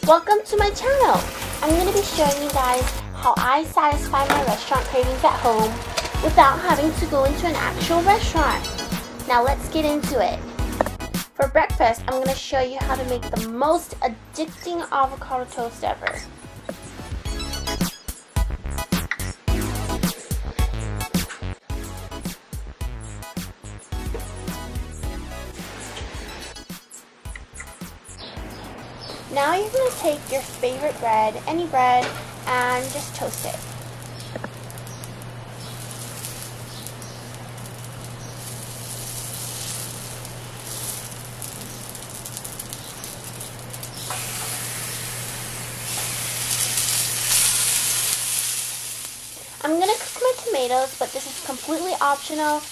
Welcome to my channel. I'm going to be showing you guys how I satisfy my restaurant cravings at home without having to go into an actual restaurant. Now let's get into it. For breakfast, I'm going to show you how to make the most addicting avocado toast ever. Now you're going to take your favorite bread, any bread, and just toast it. I'm going to cook my tomatoes, but this is completely optional.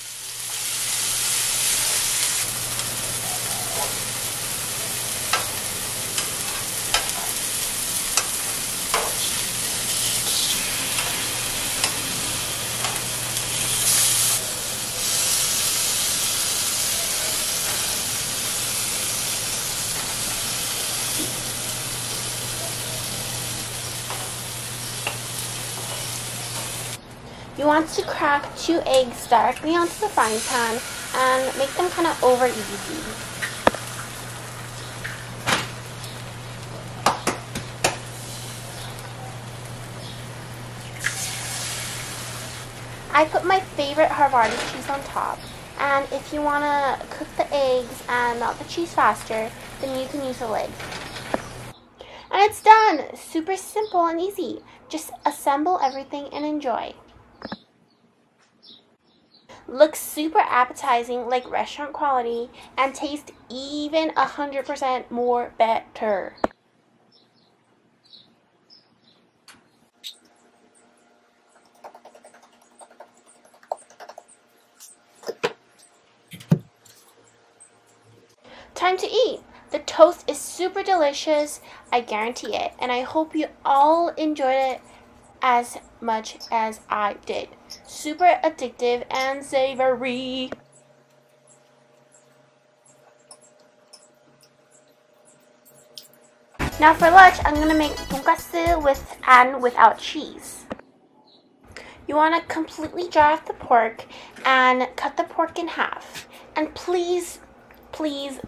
You want to crack 2 eggs directly onto the frying pan and make them kind of over easy. I put my favorite Havarti cheese on top, and if you want to cook the eggs and melt the cheese faster, then you can use a lid. And it's done! Super simple and easy. Just assemble everything and enjoy. Looks super appetizing, like restaurant quality, and tastes even 100% more better. Time to eat! The toast is super delicious, I guarantee it, and I hope you all enjoyed it as much as I did. Super addictive and savory. Now for lunch, I'm gonna make Donkatsu with and without cheese. You want to completely dry off the pork and cut the pork in half. And please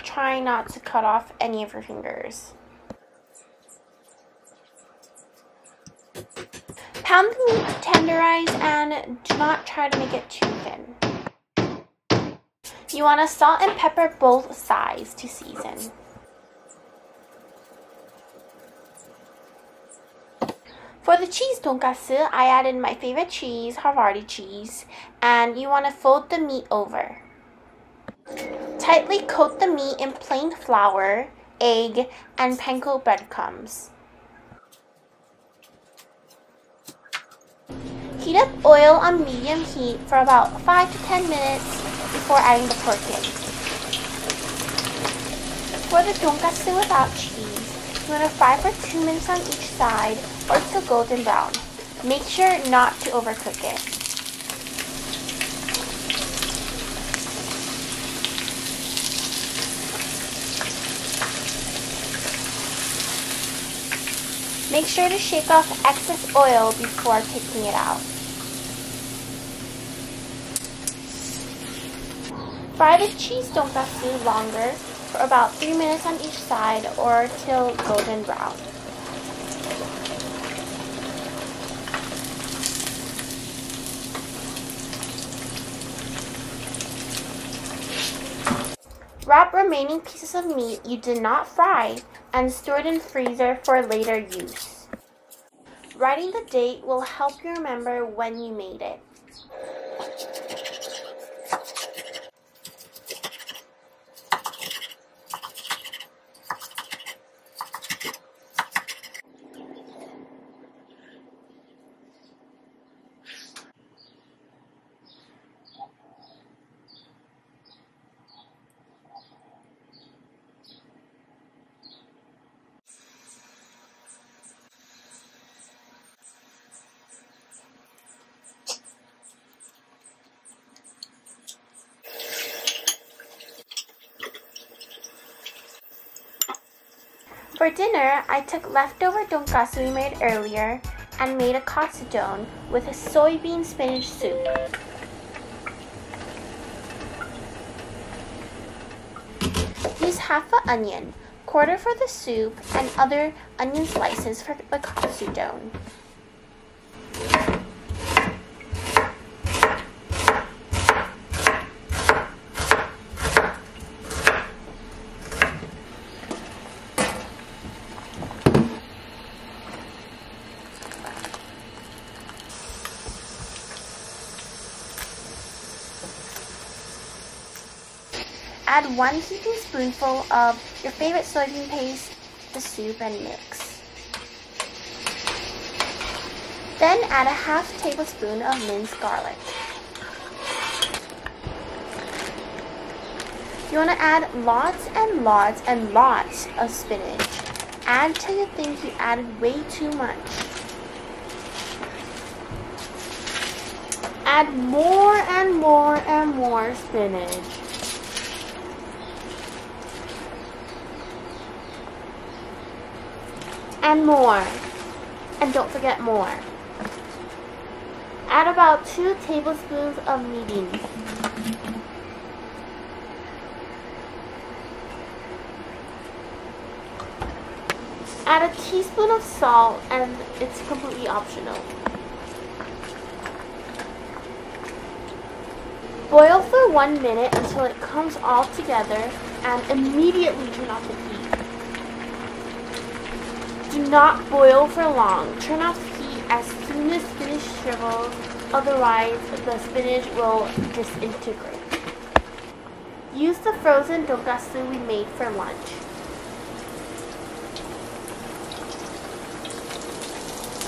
try not to cut off any of your fingers. Pound the meat to tenderize and do not try to make it too thin. You want to salt and pepper both sides to season. For the cheese Donkatsu, I added my favorite cheese, Havarti cheese, and you want to fold the meat over. Tightly coat the meat in plain flour, egg, and panko breadcrumbs. Heat up oil on medium heat for about 5 to 10 minutes before adding the pork in. For the Donkatsu without cheese, you want to fry for 2 minutes on each side or till golden brown. Make sure not to overcook it. Make sure to shake off excess oil before taking it out. Fry the cheese Donkatsu longer for about 3 minutes on each side or till golden brown. Wrap remaining pieces of meat you did not fry and store it in freezer for later use. Writing the date will help you remember when you made it. For dinner, I took leftover Donkatsu we made earlier and made a Katsudon with a soybean spinach soup. Use half an onion, quarter for the soup, and other onion slices for the Katsudon. Add 1 heaping spoonful of your favorite soybean paste to the soup and mix. Then add a half tablespoon of minced garlic. You want to add lots and lots and lots of spinach. Add till you think you added way too much. Add more and more and more spinach. And more. And don't forget more. Add about 2 tablespoons of mirin. Add a teaspoon of salt, and it's completely optional. Boil for 1 minute until it comes all together and immediately turn off the heat. Do not boil for long. Turn off the heat as soon as spinach shrivels, otherwise the spinach will disintegrate. Use the frozen Donkatsu we made for lunch.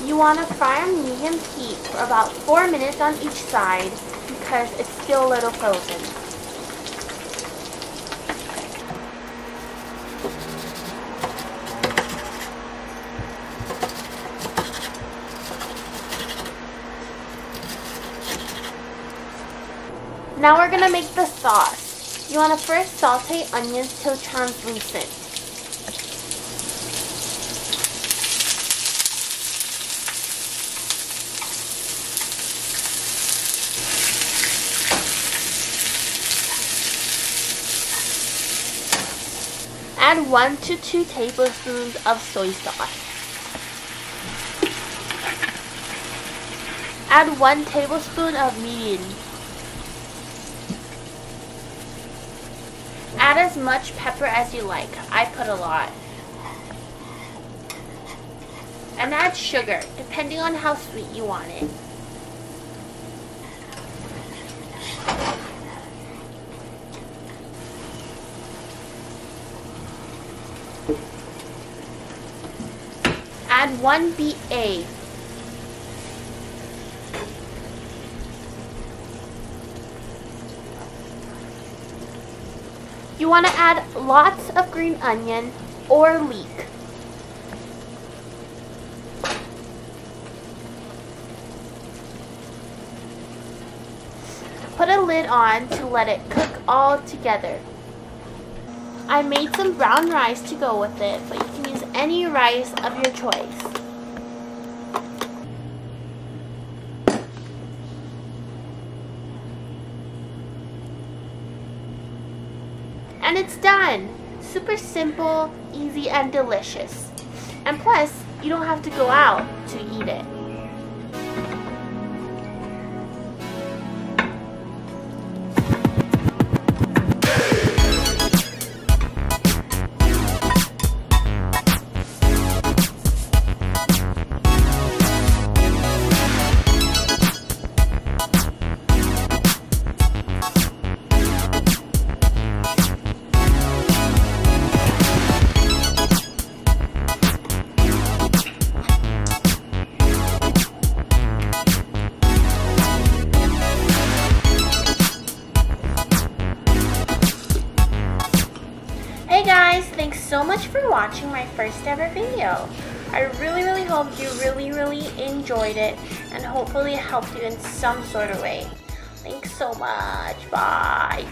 You want to fry on medium heat for about 4 minutes on each side because it's still a little frozen. Now we're going to make the sauce. You want to first saute onions till translucent. Add 1 to 2 tablespoons of soy sauce. Add 1 tablespoon of mirin. Add as much pepper as you like. I put a lot. And add sugar, depending on how sweet you want it. Add 1 beet egg. You want to add lots of green onion or leek. Put a lid on to let it cook all together. I made some brown rice to go with it, but you can use any rice of your choice. And it's done! Super simple, easy, and delicious. And plus, you don't have to go out to eat it. Hey guys, thanks so much for watching my first ever video. I really hope you really enjoyed it and hopefully it helped you in some sort of way. Thanks so much. Bye.